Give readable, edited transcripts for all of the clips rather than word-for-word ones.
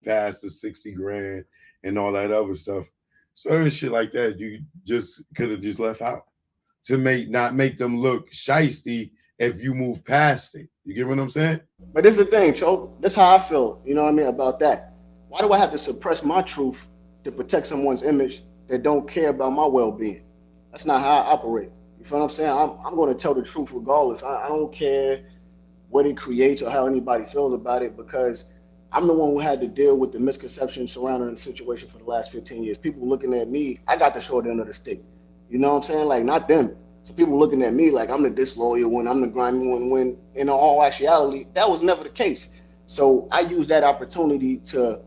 past the 60 grand and all that other stuff. Certain shit like that, you just could have just left out to not make them look shisty if you move past it. You get what I'm saying? But this is the thing, Cho. This is how I feel. You know what I mean about that. Why do I have to suppress my truth to protect someone's image that don't care about my well-being? That's not how I operate. You feel what I'm saying? I'm going to tell the truth regardless. I don't care what it creates or how anybody feels about it because I'm the one who had to deal with the misconception surrounding the situation for the last 15 years. People looking at me, I got the short end of the stick. You know what I'm saying? Like, not them. So people looking at me like I'm the disloyal one, I'm the grimy one, when in all actuality, that was never the case. So I used that opportunity to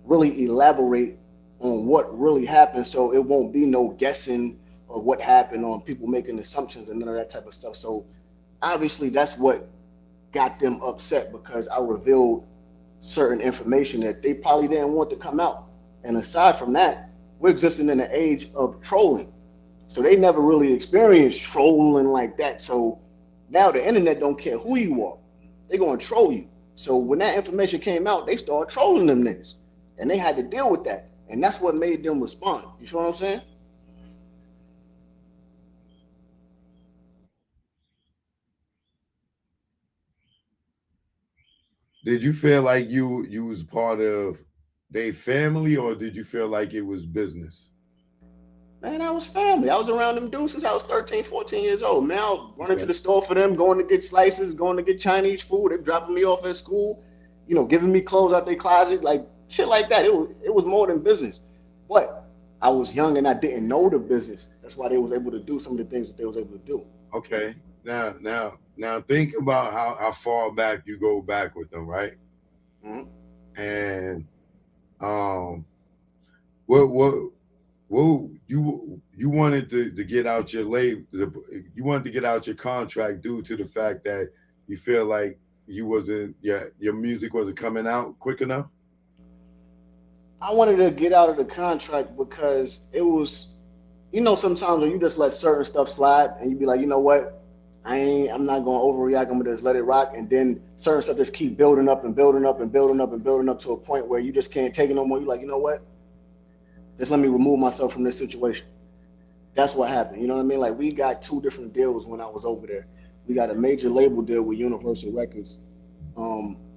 really elaborate on what really happened so it won't be no guessing of what happened or people making assumptions and none of that type of stuff. So obviously that's what got them upset because I revealed certain information that they probably didn't want to come out. And aside from that, we're existing in an age of trolling. So they never really experienced trolling like that. So now the internet don't care who you are. They're gonna troll you. So when that information came out, they started trolling them niggas. And they had to deal with that. And that's what made them respond. You feel what I'm saying? Did you feel like you was part of their family, or did you feel like it was business? Man, I was family. I was around them dudes since I was 13, 14 years old. Man, I was running to Okay. the store for them, going to get slices, going to get Chinese food. They dropping me off at school, giving me clothes out their closet, like shit like that. It was more than business. But I was young and I didn't know the business. That's why they was able to do some of the things that they was able to do. Okay. Now think about how far back you go back with them, right? Mhm. And um what you wanted to get out your label, you wanted to get out your contract due to the fact that you feel like you wasn't your music wasn't coming out quick enough. I wanted to get out of the contract because it was, sometimes when you just let certain stuff slide and you be like, you know what, I'm not gonna overreact. I'm gonna just let it rock, and then certain stuff just keep building up and building up and building up and building up to a point where you just can't take it no more. You're like, you know what, just let me remove myself from this situation. That's what happened. You know what I mean? Like we got two different deals when I was over there. We got a major label deal with Universal Records,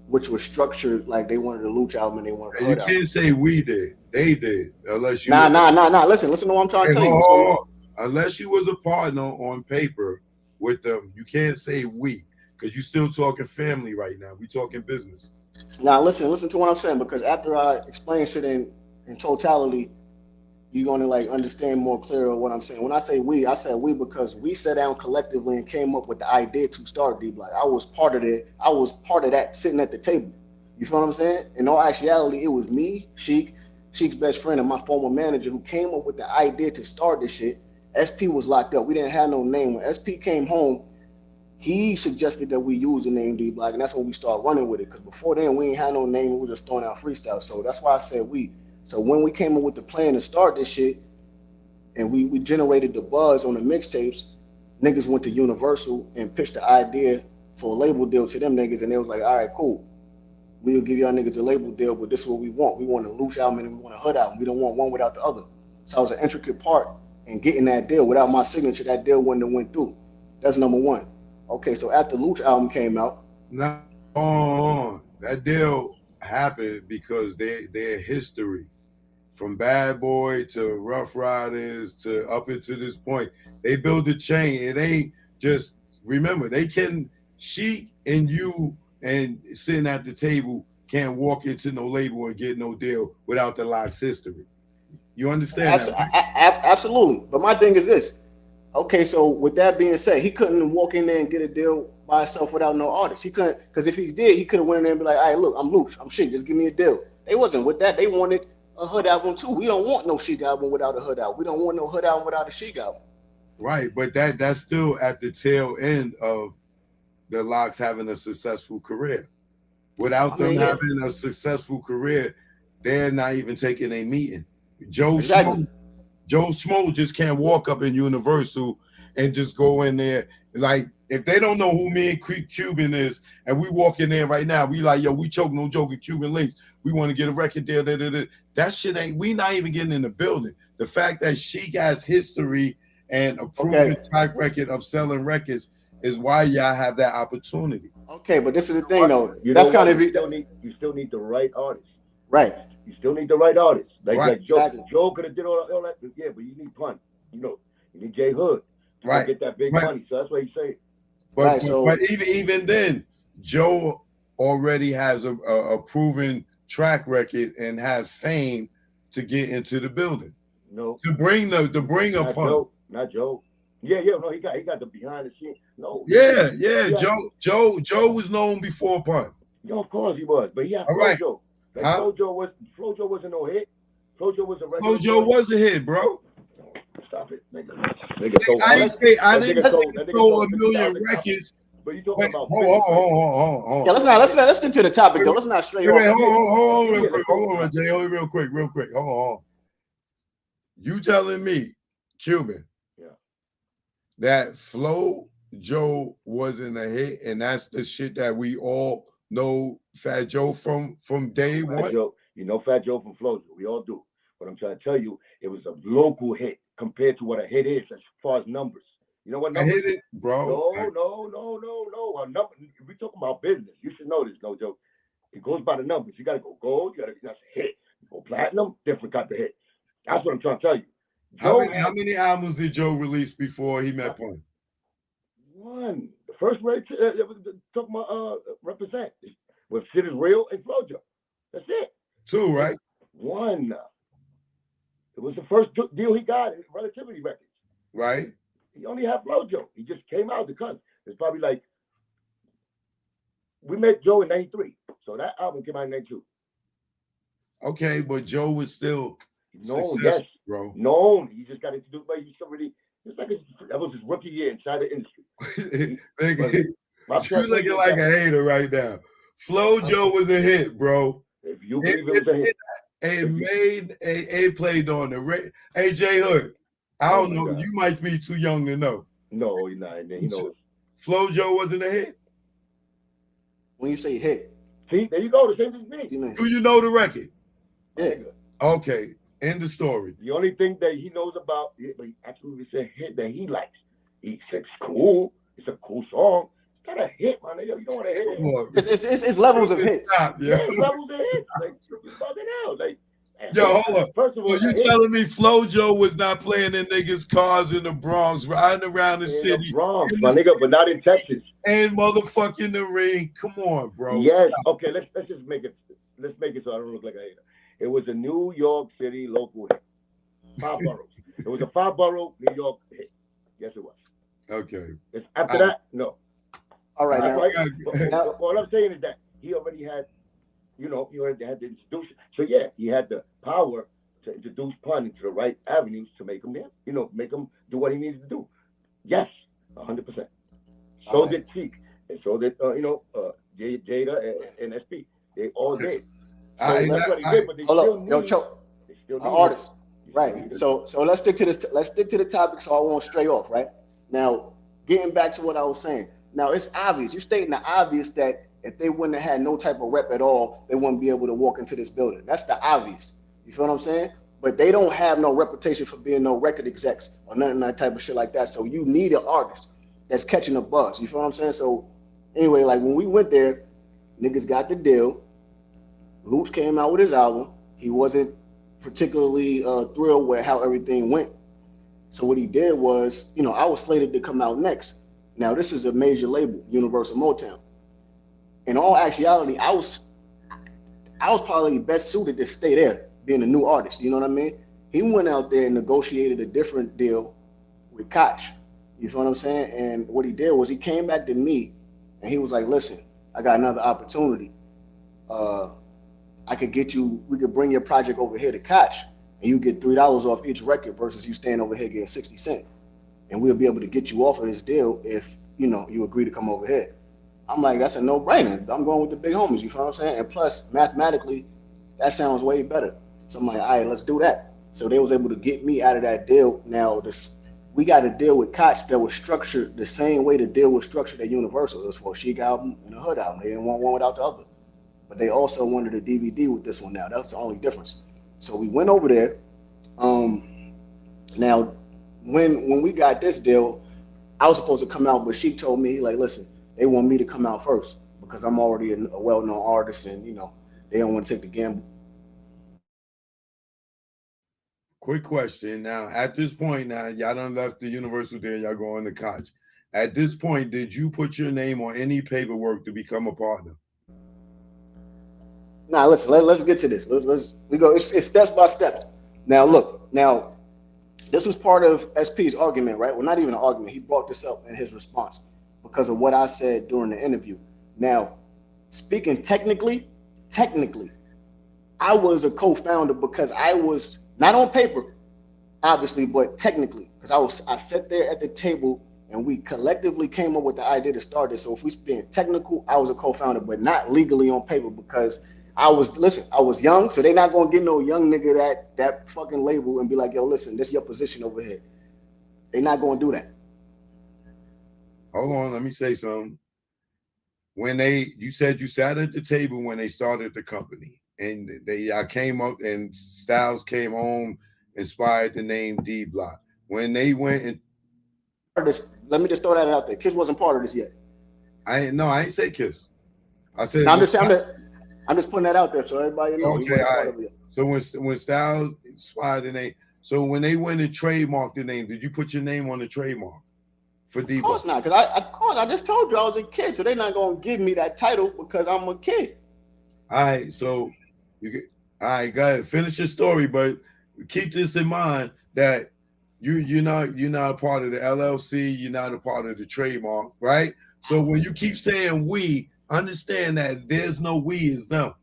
which was structured like they wanted a Luch album and they wanted a And you Hood album. can't say we did, they did, unless Nah, you nah, nah, nah. Listen to what I'm trying hey, to tell you. So unless you was a partner on paper with them, you can't say we because you still talking family right now. We talking business. now listen to what I'm saying because after I explain shit in totality, you're gonna like understand more clearer what I'm saying. When I say we, I said we because we sat down collectively and came up with the idea to start D Block. I was part of it. I was part of that sitting at the table. You feel what I'm saying? In all actuality, it was me, Sheik's best friend, and my former manager who came up with the idea to start this shit. SP was locked up. We didn't have no name. When SP came home, he suggested that we use the name D Block, and that's when we started running with it. Because before then, we ain't had no name. We were just throwing out freestyle. So that's why I said we. So when we came up with the plan to start this shit, and we generated the buzz on the mixtapes, niggas went to Universal and pitched the idea for a label deal to them niggas, and they was like, all right, cool. We'll give y'all niggas a label deal, but this is what we want. We want a Luch album and we want a Hood album. We don't want one without the other. So I was an intricate part in getting that deal. Without my signature, that deal wouldn't have went through. That's number one. Okay, so after Luch album came out, Now, on that deal happened because their history from Bad Boy to Rough Riders to up into this point, they build a chain. It ain't just remember they can Sheik and you and sitting at the table can't walk into no label and get no deal without the Locks history. You understand that, right? absolutely. But my thing is this. Okay, so with that being said, he couldn't walk in there and get a deal by himself without no artist. He couldn't, because if he did, he could have went in there and be like, all right, look, I'm Luch, I'm Sheik, just give me a deal. They wasn't with that. They wanted a Hood album too. We don't want no Sheik album without a Hood album. We don't want no Hood album without a Sheik album. Right, but that's still at the tail end of the Locks having a successful career. I Without them mean, yeah, having a successful career, they're not even taking a meeting. Joe exactly. Schmo, Joe Schmo just can't walk up in Universal and just go in there. Like, if they don't know who me and Cuban is, and we walk in there right now, we like, yo, we choke no joke at Cuban Links. We want to get a record there. That shit ain't. We not even getting in the building. The fact that she has history and a proven Okay, track record of selling records is why y'all have that opportunity. okay, but this is the You know thing what? though. You know That's what? kind of You still need the right artist. right. You still need the right artist. Right, Like Exactly. Joe could have did all that. Yeah, but you need Pun. You know, you need J Hood to go right, get that big right. money. So that's what he's saying. But Right. but, but So even then, Joe already has a proven track record and has fame to get into the building No, to bring a not fun. Joe. Not Joe. Yeah. No, he got the behind the scene. No, Yeah. he had, Joe was known before Pun. yo, of course he was, but he had All right, FloJo. Like huh? FloJo wasn't no hit. FloJo was a regular Joe joint. was a hit, bro. Stop it, nigga. Nigga sold I so didn't let's say I that didn't nigga say let's sold he that nigga sold sold a fifty million thousand copies. records. But you talking Wait, about hold on, business right now. hold yeah. on. Let's stick to the topic though. Let's not stray Wait, off. hold on, real Yeah, quick. let's go. Hold on, Jay. Hold on, real quick. Hold on. You telling me, Cuban, Yeah. that Flo Joe wasn't a hit, and that's the shit that we all know Fat Joe from day Fat one? Joe, you know Fat Joe from FloJo. We all do. But I'm trying to tell you, it was a local hit compared to what a hit is as far as numbers. You know what I numbers? hit it, bro. No. A number, we talking about business. You should know this, no joke. It goes by the numbers. You got to go gold. You got to that's a hit. You go platinum, different type of hit. That's what I'm trying to tell you. Joe How had many albums did Joe release before he met Pun? one. The first way talking about represent with shit is real and FloJo. That's it. Two, right? One. It was the first deal he got in Relativity Records. Right. He only had FloJo. He just came out the country. It's probably like we met Joe in '93, so that album came out in '92. Okay, but Joe was still Known, successful, yes, bro. known. He just got introduced by you somebody. It's like that was his rookie year inside the industry. Nigga, My you looking like a hater right now. Flo Joe was a hit, bro. If you believe it was a hit, It made a played on the AJ Hood. I oh don't my know. God. You might be too young to know. No, he's not. He knows. Flo Joe wasn't a hit. When you say hit, See, there you go. The same as me. you mean Do you know the record? yeah. Okay, end the story. The only thing that he knows about, but he absolutely said hit that he likes. He said it's cool. It's a cool song. It's not a hit, man. You don't want to hit it. Come on, It's levels of hits. stop, Yeah, yo. it's levels of hits. Like you bugging out. Like Yo, hold on. first of all, So you telling me Flo Joe was not playing in niggas' cars in the Bronx, riding around the in city, the Bronx, my nigga, but not in Texas. and motherfucking the ring? Come on, bro. Yes. Stop. Okay. Let's just make it. Let's make it so I don't look like a hater. It was a New York City local hit. 5 boroughs. It was a 5-borough New York hit. Yes, it was. Okay. It's after that, no. All right That's now. right. now All I'm saying is that he already had, he already had the institution. So yeah, he had the power to introduce Pun into the right avenues to make him there. Make him do what he needs to do. Yes, 100%. So right. did Cheek, and so did Jada and SP. They all did. So that's what he did. But they Hold still up, need. yo, Choke, They still an need artist. him. Right. So let's stick to this. Let's stick to the topic, so I won't stray off. Right. Now, getting back to what I was saying. Now it's obvious. You're stating the obvious that if they wouldn't have had no type of rep at all, they wouldn't be able to walk into this building. That's the obvious. You feel what I'm saying? But they don't have no reputation for being no record execs or nothing that type of shit like that. So you need an artist that's catching a buzz. You feel what I'm saying? So anyway, like when we went there, niggas got the deal. Luch came out with his album. He wasn't particularly thrilled with how everything went. So what he did was, I was slated to come out next. Now this is a major label, Universal Motown. In all actuality, I was probably best suited to stay there, being a new artist. You know what I mean? He went out there and negotiated a different deal with Koch. You feel what I'm saying? And what he did was he came back to me, and he was like, "Listen, I got another opportunity. Uh, we could bring your project over here to Koch, and you get $3 off each record versus you staying over here getting 60 cents. And we'll be able to get you off of this deal if you agree to come over here." I'm like, that's a no-brainer. I'm going with the big homies. You feel what I'm saying? And plus, mathematically, that sounds way better. So I'm like, all right, let's do that. So they was able to get me out of that deal. Now we got to deal with Koch that was structured the same way the deal was structured at Universal. It was for a Chic album and a Hood album. They didn't want one without the other. But they also wanted a DVD with this one now. That's the only difference. So we went over there. Um, now, when we got this deal, I was supposed to come out, but Sheik told me, like, listen, they want me to come out first because I'm already a well-known artist, and they don't want to take the gamble. Quick question. Now, at this point, now y'all done left the Universal there. Y'all going to Koch. At this point, did you put your name on any paperwork to become a partner? Now, listen, let's get to this. We go. It's steps by steps. Now, look. Now, this was part of SP's argument, right? Well, not even an argument. He brought this up in his response because of what I said during the interview. Now, speaking technically, I was a co-founder because I was not on paper, obviously, but technically, because I sat there at the table and we collectively came up with the idea to start this. So if we being technical, I was a co-founder, but not legally on paper because I was young, so they not gonna get no young nigga that fucking label and be like, yo, listen, this is your position over here. They not gonna do that. Hold on, let me say something. You said you sat at the table when they started the company, and I came up and Styles came home, inspired the name D Block. When they went and Let me just throw that out there. Kiss wasn't part of this yet. I ain't say Kiss. I said Now I'm just putting that out there so everybody know he okay, wasn't all part right. of it yet. So when Styles inspired the name, so when they went and trademarked the name, did you put your name on the trademark for Of D course Block? not, because of course I just told you I was a kid, so they're not gonna give me that title because I'm a kid. All right, so you get all right, go ahead, finish your story, but keep this in mind that you're not a part of the LLC, you're not a part of the trademark, right? So when you keep saying we, understand that there's no we, is them.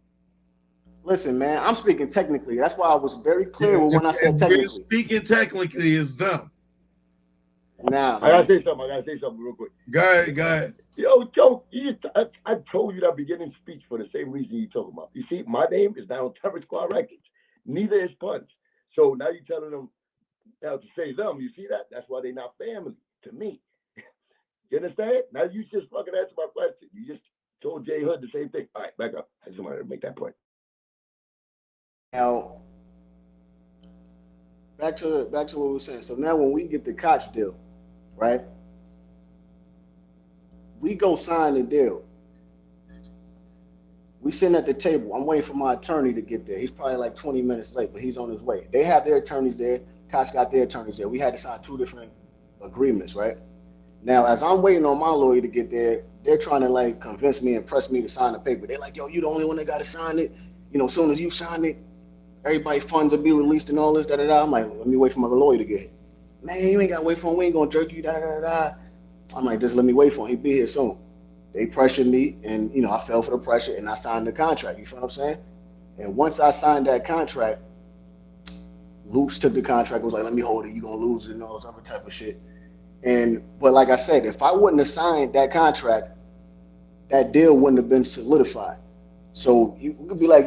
Listen, man, I'm speaking technically. That's why I was very clear If when I said we're technically. speaking technically, it's them. Nah, I gotta man. say something. I gotta say something real quick. Go ahead, go ahead. Yo, Joe, I told you that beginning speech for the same reason you talking about. You see, my name is not on Terror Squad Records. Neither is Punch. So now you're telling them now to say them. You see that? That's why they're not family to me. You understand? Now you just fucking answer my question. You just told Jay Hood the same thing. All right, back up. I just wanted to make that point. Now back to what we were saying. So now when we get the Koch deal, right? We go sign the deal. We sitting at the table. I'm waiting for my attorney to get there. He's probably like 20 minutes late, but he's on his way. They have their attorneys there. Koch got their attorneys there. We had to sign two different agreements, right? Now, as I'm waiting on my lawyer to get there, they're trying to like convince me and press me to sign the paper. They're like, yo, you the only one that got to sign it. As soon as you sign it, everybody funds will be released and all this, da da da. I'm like, let me wait for my lawyer to get here. Man, you ain't got to wait for him. We ain't going to jerk you, da da da da. I'm like, just let me wait for him. He'll be here soon. They pressured me, and I fell for the pressure, and I signed the contract. You feel what I'm saying? And once I signed that contract, Loops took the contract. Was like, let me hold it. You gonna lose it and all this other type of shit. But like I said, if I wouldn't have signed that contract, that deal wouldn't have been solidified. So you could be like,